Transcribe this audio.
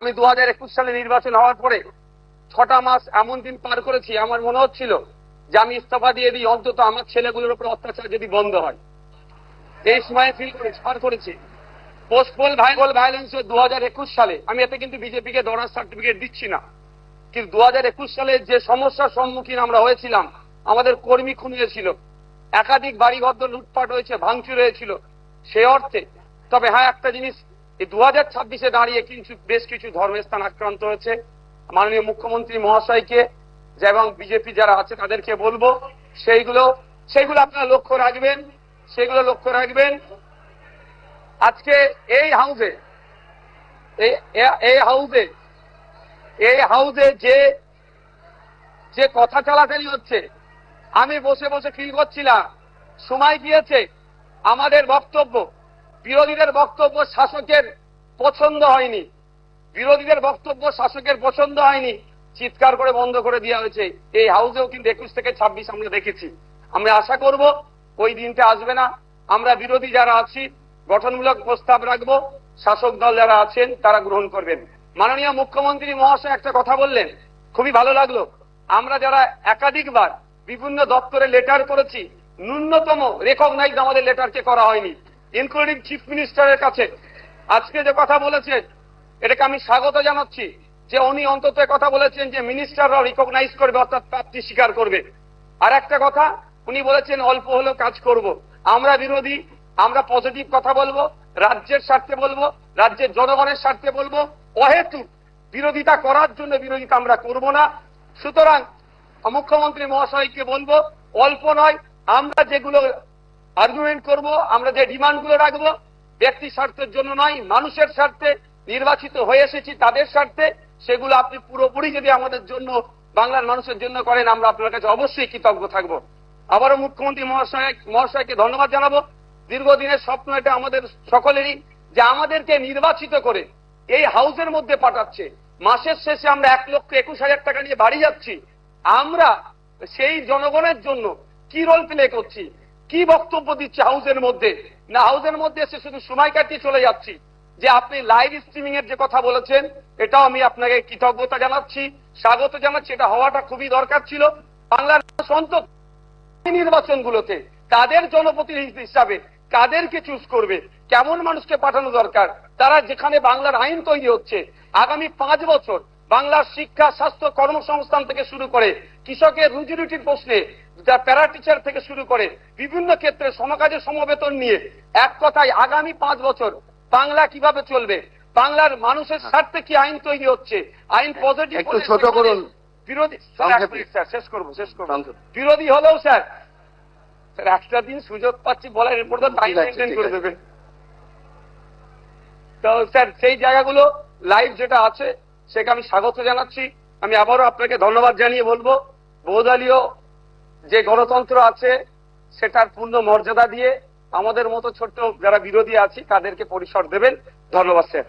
আমি 2021 সালে নির্বাচন হওয়ার পরে 6টা মাস এমন দিন পার করেছি, আমার মনে হচ্ছিল যে আমি ইস্তফা দিয়ে দিই, অন্তত আমার ছেলেগুলোর উপর অত্যাচার যদি বন্ধ হয়। এই সময় ফিল করেছি, পার করেছি। পোস্টপোল ভায়োলেন্স 2021 সালে, আমি এতে কিন্তু বিজেপিকে দরার সার্টিফিকেট দিচ্ছি না, কিন্তু 2021 সালে যে সমস্যার সম্মুখীন আমরা হয়েছিলাম, আমাদের কর্মী খুন হয়েছিল, একাধিক বাড়িঘর লুটপাট হয়েছে, ভাঙচুর হয়েছিল, সে অর্থে। তবে হ্যাঁ, একটা জিনিস, এই 2026-এ দাঁড়িয়ে কিন্তু বেশ কিছু ধর্মস্থান আক্রান্ত হয়েছে। মাননীয় মুখ্যমন্ত্রী মহাশয়কে এবং বিজেপি যারা আছে তাদেরকে বলবো সেইগুলো আপনারা লক্ষ্য রাখবেন, সেগুলো লক্ষ্য রাখবেন। আজকে এই হাউসে যে কথা চালাচালি হচ্ছে, আমি বসে বসে ফিল করছিলাম, সময় গিয়েছে আমাদের বক্তব্য, বিরোধীদের বক্তব্য শাসকের পছন্দ হয়নি, চিৎকার করে বন্ধ করে দেওয়া হয়েছে। এই হাউসেও কিন্তু 21 থেকে 26 আমরা দেখেছি। আমরা আশা করব ওই দিনটা আসবে না। আমরা বিরোধী যারা আছি গঠনমূলক প্রস্তাব রাখবো, শাসক দল যারা আছেন তারা গ্রহণ করবেন। মাননীয় মুখ্যমন্ত্রী মহাশয় একটা কথা বললেন, খুবই ভালো লাগলো। আমরা যারা একাধিকবার বিভিন্ন দপ্তরে লেটার করেছি, ন্যূনতম রেকগনাইজ আমাদের লেটারকে করা হয়নি, ইনক্লুডিং চিফ মিনিস্টারের কাছে। আজকে যে কথা বলেছেন, এটাকে আমি স্বাগত জানাচ্ছি, যে উনি অন্তত কথা বলেছেন যে মিনিস্টাররাও রিকগনাইজ করবে, অর্থাৎ প্রাপ্তি স্বীকার করবে। আর একটা কথা উনি বলেছেন, অল্প হলেও কাজ করব। আমরা বিরোধী, আমরা পজিটিভ কথা বলবো, রাজ্যের স্বার্থে বলবো, রাজ্যের জনগণের স্বার্থে বলবো। অহেতুক বিরোধিতা করার জন্য বিরোধিতা আমরা করব না। সুতরাং মুখ্যমন্ত্রী মহাশয়কে বলবো, অল্প নয়, আমরা যেগুলো আর্গুমেন্ট করব, আমরা যে ডিমান্ডগুলো রাখবো, ব্যক্তি স্বার্থের জন্য নয়, মানুষের স্বার্থে, নির্বাচিত হয়ে এসেছি তাদের স্বার্থে, সেগুলো আপনি পুরোপুরি যদি আমাদের জন্য, বাংলার মানুষের জন্য করেন, আমরা আপনার কাছে অবশ্যই কৃতজ্ঞ থাকবো। আবারও মুখ্যমন্ত্রী মহাশয়কে ধন্যবাদ জানাবো। দীর্ঘদিনের স্বপ্ন এটা আমাদের সকলেরই, যে আমাদেরকে নির্বাচিত করে এই হাউসের মধ্যে পাঠাচ্ছে। মাসের শেষে আমরা 1,21,000 টাকা নিয়ে বাড়ি যাচ্ছি। আমরা সেই জনগণের জন্য কি রোল প্লে করছি, কি বক্তব্য দিচ্ছি হাউসের মধ্যে? না, হাউসের মধ্যে এসে শুধু সময় কাটিয়ে চলে যাচ্ছি। যে আপনি লাইভ স্ট্রিমিং এর যে কথা বলেছেন, এটাও আমি আপনাকে কৃতজ্ঞতা জানাচ্ছি, স্বাগত জানাচ্ছি। এটা হওয়াটা খুবই দরকার ছিল। বাংলার অন্তত নির্বাচনগুলোতে তাদের জনপ্রতিনিধি হিসাবে কাদেরকে চুজ করবে, কেমন মানুষকে পাঠানো দরকার, তারা যেখানে বাংলার আইন তৈরি হচ্ছে, আগামী 5 বছর বাংলার শিক্ষা, স্বাস্থ্য, কর্মসংস্থান থেকে শুরু করে কৃষকের রুজি রুটির প্রশ্নে, প্যারা টিচার থেকে শুরু করে বিভিন্ন ক্ষেত্রে সমকাজের সমবেতন নিয়ে, এক কথায় আগামী 5 বছর বাংলা কিভাবে চলবে, বাংলার মানুষের স্বার্থে কি আইন তৈরি হচ্ছে, আইন পজিটিভ, একটু ছোট করুন। বিরোধী শেষ করবো। বিরোধী হলেও স্যার একটা দিন সুযোগ পাচ্ছি বলার, এরপর তো টাইম মেনটেন করে দেবেন। তো স্যার সেই জায়গাগুলো লাইভ যেটা আছে সেটা আমি স্বাগত জানাচ্ছি। আমি আবারও আপনাকে ধন্যবাদ জানিয়ে বলবো, বহুদলীয় যে গণতন্ত্র আছে সেটার পূর্ণ মর্যাদা দিয়ে আমাদের মতো ছোট্ট যারা বিরোধী আছি তাদেরকে পরিসর দেবেন। ধন্যবাদ স্যার।